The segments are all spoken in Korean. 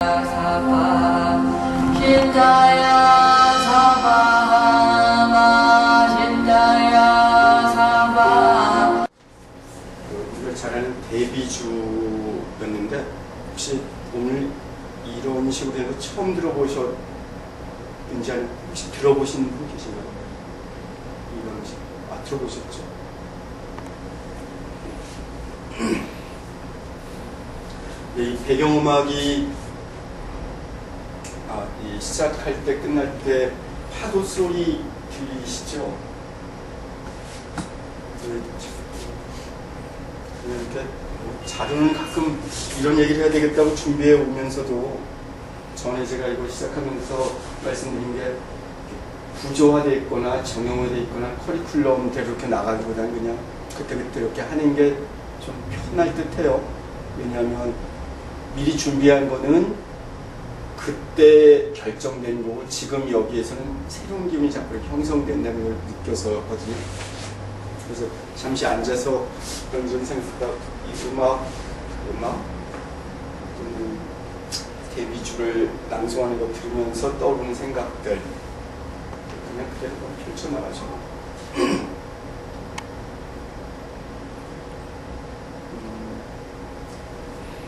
사바 신자야 사바 신자야 사바. 우리가 잘 아는 데뷔주였는데 혹시 오늘 이런 식으로 해서 처음 들어보셨는지 아니면 혹시 들어보신 분 계신가요? 이런 식. 들어보셨죠? 이 배경음악이 이 시작할 때 끝날 때 파도 소리 들리시죠? 이렇게 자료는 가끔 이런 얘기를 해야 되겠다고 준비해 오면서도 전에 제가 이거 시작하면서 말씀드린 게 구조화되어 있거나 정형화되어 있거나 커리큘럼대로 이렇게 나가기보다는 그냥 그때그때 이렇게 하는 게 좀 편할 듯 해요. 왜냐하면 미리 준비한 거는 그때 결정된 거고 지금 여기에서는 새로운 기분이 자꾸 이렇게 형성된다는 걸 느껴서거든요. 그래서 잠시 앉아서 그런 생각하다 이 음악 또는 데뷔주를 낭송하는 거 들으면서 떠오르는 생각들 그냥 그대로 펼쳐나가죠.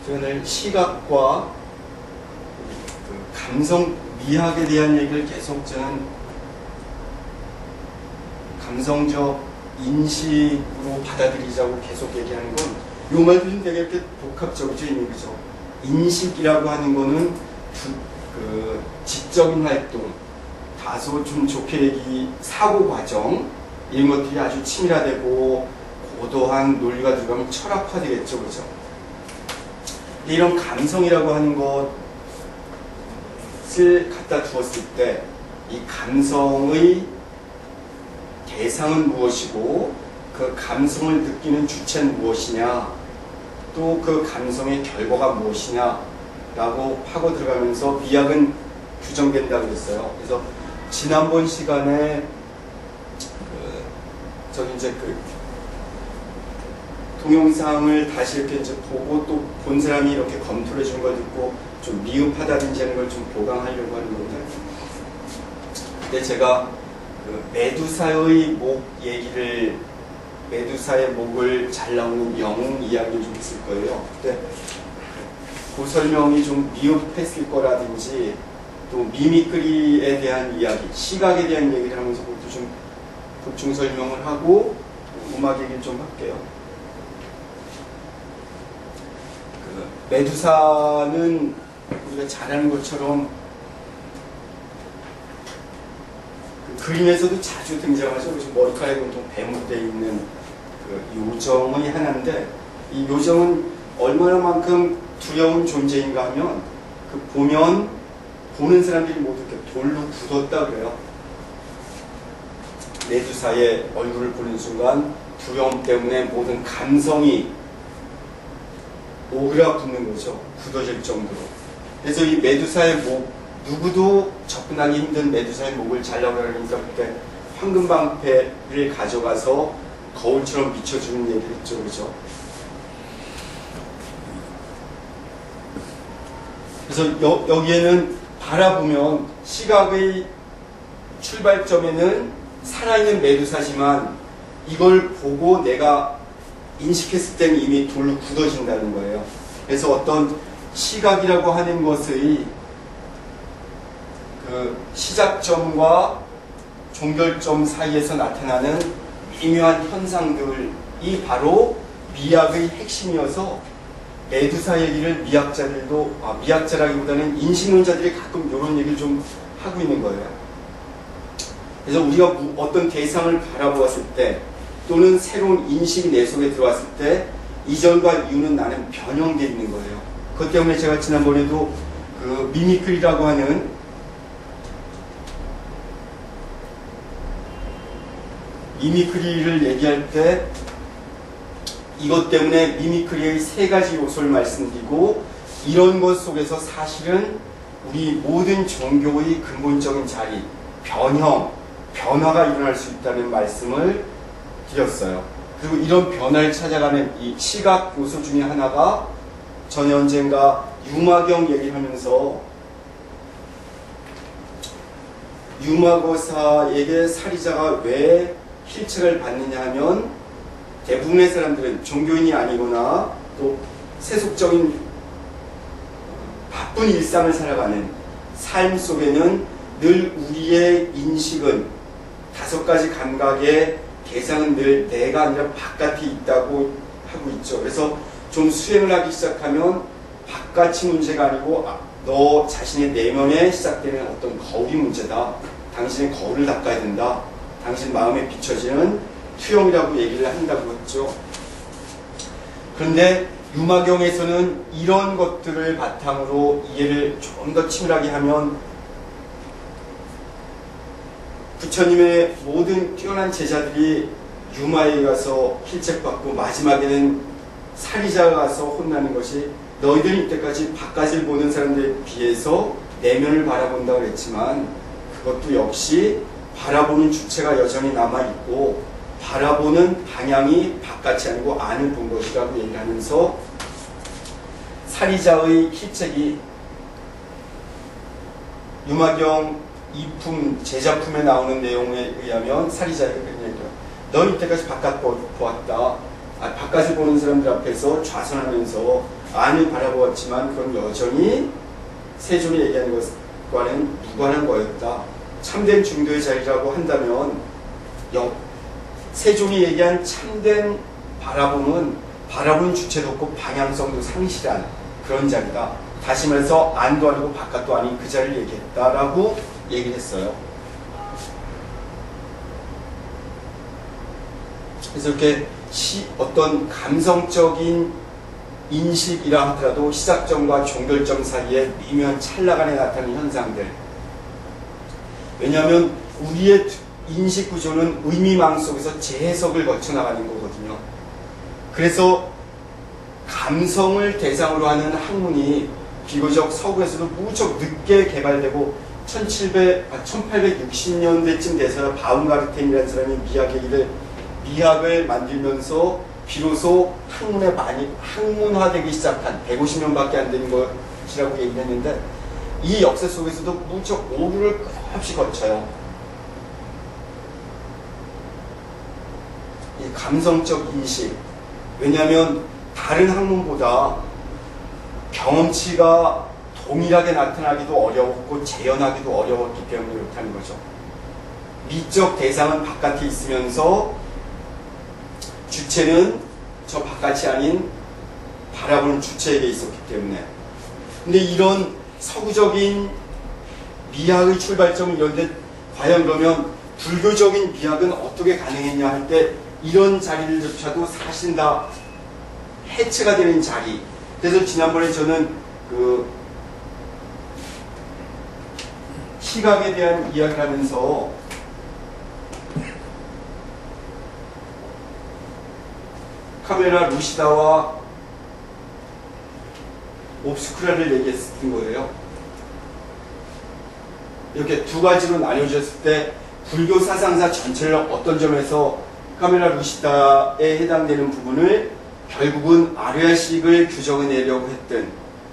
제가 늘 시각과 그 감성, 미학에 대한 얘기를 계속 저는 감성적 인식으로 받아들이자고 계속 얘기하는 건 이 말도 좀 되게 이렇게 복합적이죠, 이미 그죠? 인식이라고 하는 거는 그 지적인 활동, 다소 좀 좋게 얘기 사고 과정 이런 것들이 아주 치밀화되고 고도한 논리가 들어가면 철학화되겠죠, 그죠? 이런 감성이라고 하는 것을 갖다 두었을 때 이 감성의 대상은 무엇이고 그 감성을 느끼는 주체는 무엇이냐 또 그 감성의 결과가 무엇이냐 라고 파고 들어가면서 미학은 규정된다고 그랬어요. 그래서 지난번 시간에 저기 이제 동영상을 다시 이렇게 이제 보고 또 본 사람이 이렇게 검토를 해준 걸 듣고 좀 미흡하다든지 하는 걸 좀 보강하려고 하는 건데 그때 제가 그 메두사의 목 얘기를 메두사의 목을 잘 나오는 영웅 이야기를 좀 했을 거예요. 그때 그 설명이 좀 미흡했을 거라든지 또 미미크리에 대한 이야기, 시각에 대한 얘기를 하면서 그것도 좀 보충 설명을 하고 음악 얘기를 좀 할게요. 메두사는 우리가 잘 아는 것처럼 그 그림에서도 자주 등장하죠. 머리카락에 보통 배무되어 있는 그 요정의 하나인데 이 요정은 얼마나만큼 두려운 존재인가 하면 그 보면 보는 사람들이 모두 이렇게 돌로 굳었다 그래요. 메두사의 얼굴을 보는 순간 두려움 때문에 모든 감성이 오그라붙는 거죠. 굳어질 정도로. 그래서 이 메두사의 목, 누구도 접근하기 힘든 메두사의 목을 잘라보라 그러니까 그때 황금방패를 가져가서 거울처럼 비춰주는 얘기를 했죠. 그렇죠? 그래서 여기에는 바라보면 시각의 출발점에는 살아있는 메두사지만 이걸 보고 내가 인식했을 때는 이미 돌로 굳어진다는 거예요. 그래서 어떤 시각이라고 하는 것의 그 시작점과 종결점 사이에서 나타나는 미묘한 현상들이 바로 미학의 핵심이어서 메두사 얘기를 미학자라기보다는 인식론자들이 가끔 이런 얘기를 좀 하고 있는 거예요. 그래서 우리가 어떤 대상을 바라보았을 때 또는 새로운 인식이 내 속에 들어왔을 때 이전과 이후는 나는 변형되어 있는 거예요. 그것 때문에 제가 지난번에도 그 미미크리라고 하는 미미크리를 얘기할 때 이것 때문에 미미크리의 세 가지 요소를 말씀드리고 이런 것 속에서 사실은 우리 모든 종교의 근본적인 자리, 변화가 일어날 수 있다는 말씀을 드렸어요. 그리고 이런 변화를 찾아가는 이 시각 요소 중에 하나가 전에 언젠가 유마경 얘기를 하면서 유마거사에게 살이자가 왜 힐책을 받느냐 하면 대부분의 사람들은 종교인이 아니거나 또 세속적인 바쁜 일상을 살아가는 삶 속에는 늘 우리의 인식은 5가지 감각의 대상은 늘 내가 아니라 바깥에 있다고 하고 있죠. 그래서 좀 수행을 하기 시작하면 바깥이 문제가 아니고 너 자신의 내면에 시작되는 어떤 거울이 문제다. 당신의 거울을 닦아야 된다. 당신 마음에 비춰지는 투영이라고 얘기를 한다고 했죠. 그런데 유마경에서는 이런 것들을 바탕으로 이해를 좀 더 치밀하게 하면 부처님의 모든 뛰어난 제자들이 유마에 가서 힐책받고 마지막에는 살이자가 가서 혼나는 것이 너희들이 이때까지 바깥을 보는 사람들에 비해서 내면을 바라본다고 그랬지만 그것도 역시 바라보는 주체가 여전히 남아있고 바라보는 방향이 바깥이 아니고 안을 본 것이라고 얘기하면서 살이자의 힐책이 유마경 이품 제작품에 나오는 내용에 의하면 살이자에게 그런 얘기죠. 넌 이때까지 바깥 보았다. 바깥을 보는 사람들 앞에서 좌선하면서 안을 바라보았지만 그건 여전히 세존이 얘기하는 것과는 무관한 거였다. 참된 중도의 자리라고 한다면 세존이 얘기한 참된 바라보는 주체도 없고 방향성도 상실한 그런 자리다. 다시 말해서 안도 아니고 바깥도 아닌 그 자리를 얘기했다라고 얘기를 했어요. 그래서 이렇게 어떤 감성적인 인식이라 하더라도 시작점과 종결점 사이에 미묘한 찰나간에 나타나는 현상들. 왜냐하면 우리의 인식 구조는 의미망 속에서 재해석을 거쳐 나가는 거거든요. 그래서 감성을 대상으로 하는 학문이 비교적 서구에서도 무척 늦게 개발되고 1860년대쯤 돼서 바움가르텐이라는 사람이 미학을 만들면서 비로소 학문화되기 시작한 150년밖에 안 되는 것이라고 얘기했는데 이 역사 속에서도 무척 오류를 끝없이 거쳐요. 이 감성적 인식. 왜냐하면 다른 학문보다 경험치가 동일하게 나타나기도 어려웠고 재현하기도 어려웠기 때문에 그렇다는 거죠. 미적 대상은 바깥에 있으면서 주체는 저 바깥이 아닌 바라보는 주체에게 있었기 때문에. 근데 이런 서구적인 미학의 출발점은 이런데 과연 그러면 불교적인 미학은 어떻게 가능했냐 할 때 이런 자리를조차도 사실 다 해체가 되는 자리. 그래서 지난번에 저는 그 시각에 대한 이야기를 하면서 카메라 루시다와 옵스쿠라를 얘기했던 거예요. 이렇게 두 가지로 나뉘어졌을 때 불교 사상사 전체를 어떤 점에서 카메라 루시다에 해당되는 부분을 결국은 아르야식을 규정해내려고 했던,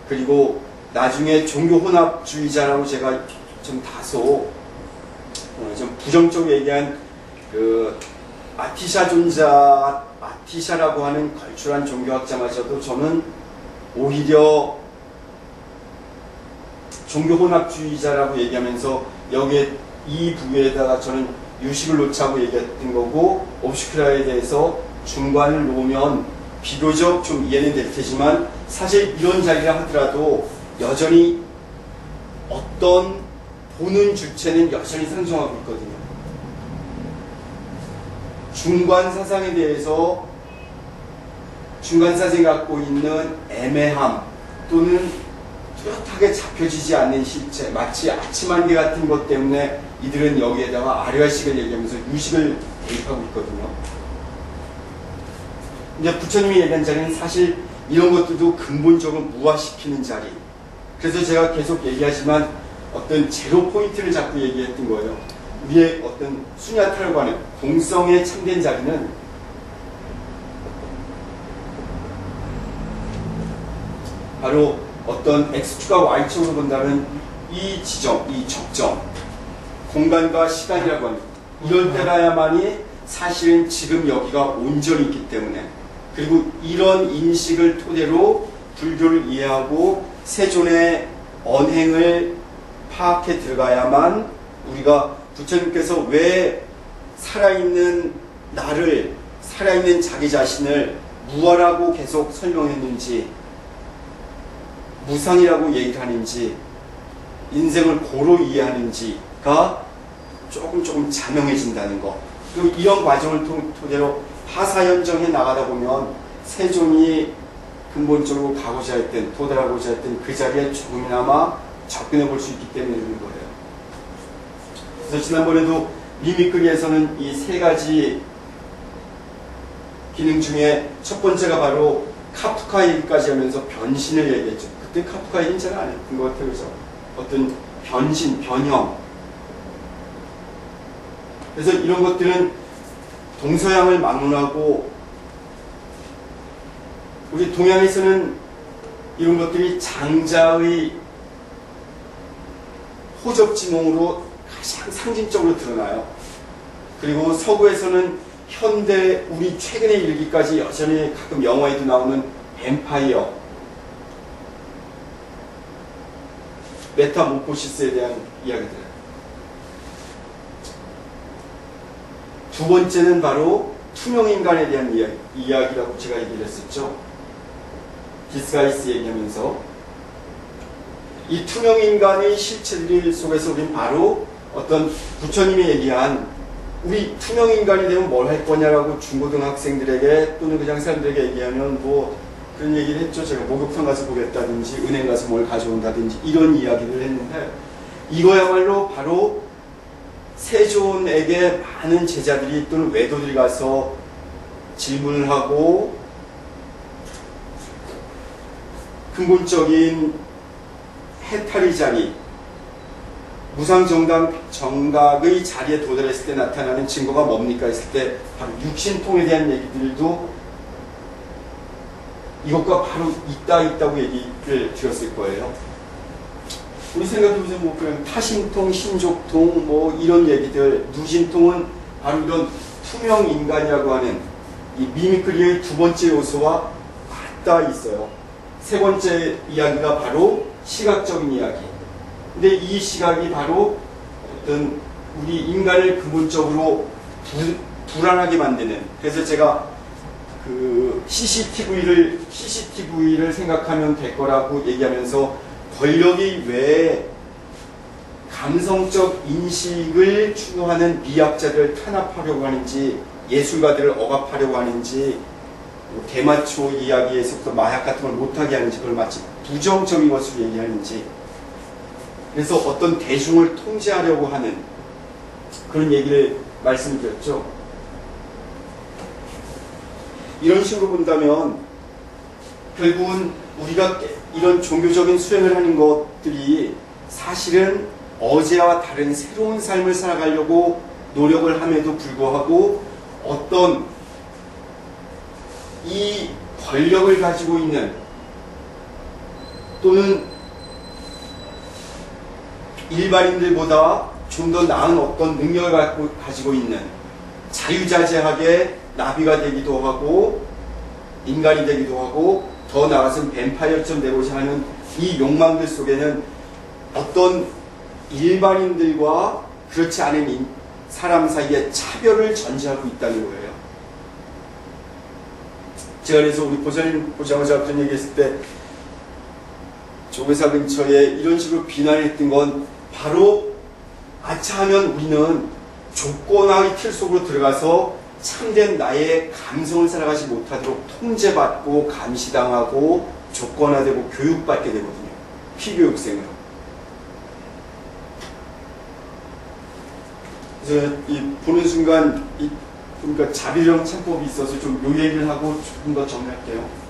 그리고 나중에 종교 혼합주의자라고 제가 좀 다소 좀 부정적으로 얘기한 그 아티샤라고 하는 걸출한 종교학자마저도 저는 오히려 종교 혼합주의자라고 얘기하면서 여기에 이 부분에다가 저는 유식을 놓자고 얘기했던 거고, 옵시크라에 대해서 중관을 놓으면 비교적 좀 이해는 될 테지만 사실 이런 자리라 하더라도 여전히 어떤 보는 주체는 여전히 상정하고 있거든요. 중관 사상에 대해서 중간 사상이 갖고 있는 애매함 또는 뚜렷하게 잡혀지지 않는 실체, 마치 아침안개 같은 것 때문에 이들은 여기에다가 아르야식을 얘기하면서 유식을 대입하고 있거든요. 이제 부처님이 얘기한 자리는 사실 이런 것들도 근본적으로 무화시키는 자리. 그래서 제가 계속 얘기하지만 어떤 제로 포인트를 자꾸 얘기했던 거예요. 우리의 어떤 수냐타라고 하는 공성에 참된 자리는 바로 어떤 X축과 Y축으로 본다면 이 지점, 이 적점, 공간과 시간이라고 합니다. 이럴 때라야만이 사실은 지금 여기가 온전히 있기 때문에, 그리고 이런 인식을 토대로 불교를 이해하고 세존의 언행을 파악해 들어가야만 우리가 부처님께서 왜 살아있는 나를, 살아있는 자기 자신을 무아라고 계속 설명했는지, 무상이라고 얘기를 하는지, 인생을 고로 이해하는지가 조금 자명해진다는 것. 그리고 이런 과정을 토대로 하사연정해 나가다 보면 세존이 근본적으로 가고자 했던, 도달하고자 했던 그 자리에 조금이나마 접근해 볼 수 있기 때문에 그런 거예요. 그래서 지난번에도 미미크리에서는 이 세 가지 기능 중에 첫 번째가 바로 카프카 얘기까지 하면서 변신을 얘기했죠. 그때 카프카 얘기는 잘 안 했던 것 같아요. 그래서 어떤 변신, 변형. 그래서 이런 것들은 동서양을 막론하고 우리 동양에서는 이런 것들이 장자의 호접지몽으로 가장 상징적으로 드러나요. 그리고 서구에서는 현대, 우리 최근에 이르기까지 여전히 가끔 영화에도 나오는 뱀파이어, 메타모포시스에 대한 이야기들. 두 번째는 바로 투명인간에 대한 이야기라고 제가 얘기를 했었죠. 디스가이스 얘기하면서 이 투명인간의 실체들 속에서 우리는 바로 어떤 부처님이 얘기한 우리 투명인간이 되면 뭘 할 거냐라고 중고등학생들에게 또는 그냥 사람들에게 얘기하면 뭐 그런 얘기를 했죠. 제가 목욕탕 가서 보겠다든지 은행 가서 뭘 가져온다든지 이런 이야기를 했는데, 이거야말로 바로 세존에게 많은 제자들이 또는 외도들이 가서 질문을 하고 근본적인 해탈의 자리, 무상정각의 자리에 도달했을 때 나타나는 증거가 뭡니까 했을 때 바로 육신통에 대한 얘기들도 이것과 바로 있다고 얘기를 드렸을 거예요. 우리 생각해보면 뭐 그냥 타신통, 신족통 뭐 이런 얘기들, 누진통은 바로 이런 투명 인간이라고 하는 이 미미크리의 두 번째 요소와 맞닿아 있어요. 세 번째 이야기가 바로 시각적인 이야기. 근데 이 시각이 바로 어떤 우리 인간을 근본적으로 불안하게 만드는, 그래서 제가 그 CCTV를 생각하면 될 거라고 얘기하면서 권력이 왜 감성적 인식을 추구하는 미학자들을 탄압하려고 하는지, 예술가들을 억압하려고 하는지, 대마초 이야기에서부터 마약 같은 걸 못하게 하는지, 그걸 마치 부정적인 것으로 얘기하는지, 그래서 어떤 대중을 통제하려고 하는 그런 얘기를 말씀드렸죠. 이런 식으로 본다면 결국은 우리가 이런 종교적인 수행을 하는 것들이 사실은 어제와 다른 새로운 삶을 살아가려고 노력을 함에도 불구하고 어떤 이 권력을 가지고 있는 또는 일반인들보다 좀 더 나은 어떤 능력을 가지고 있는, 자유자재하게 나비가 되기도 하고 인간이 되기도 하고 더 나아가서는 뱀파이어처럼 되고자 하는 이 욕망들 속에는 어떤 일반인들과 그렇지 않은 사람 사이에 차별을 전제하고 있다는 거예요. 제가 그래서 우리 보살님 보자마자 그런 얘기했을 때 조계사 근처에 이런 식으로 비난했던 건 바로 아차하면 우리는 조건화의 틀 속으로 들어가서 참된 나의 감성을 살아가지 못하도록 통제받고 감시당하고 조건화되고 교육받게 되거든요. 피교육생으로. 그래서 이 보는 순간 그러니까 자비령 참법이 있어서 좀 요 얘기를 하고 조금 더 정리할게요.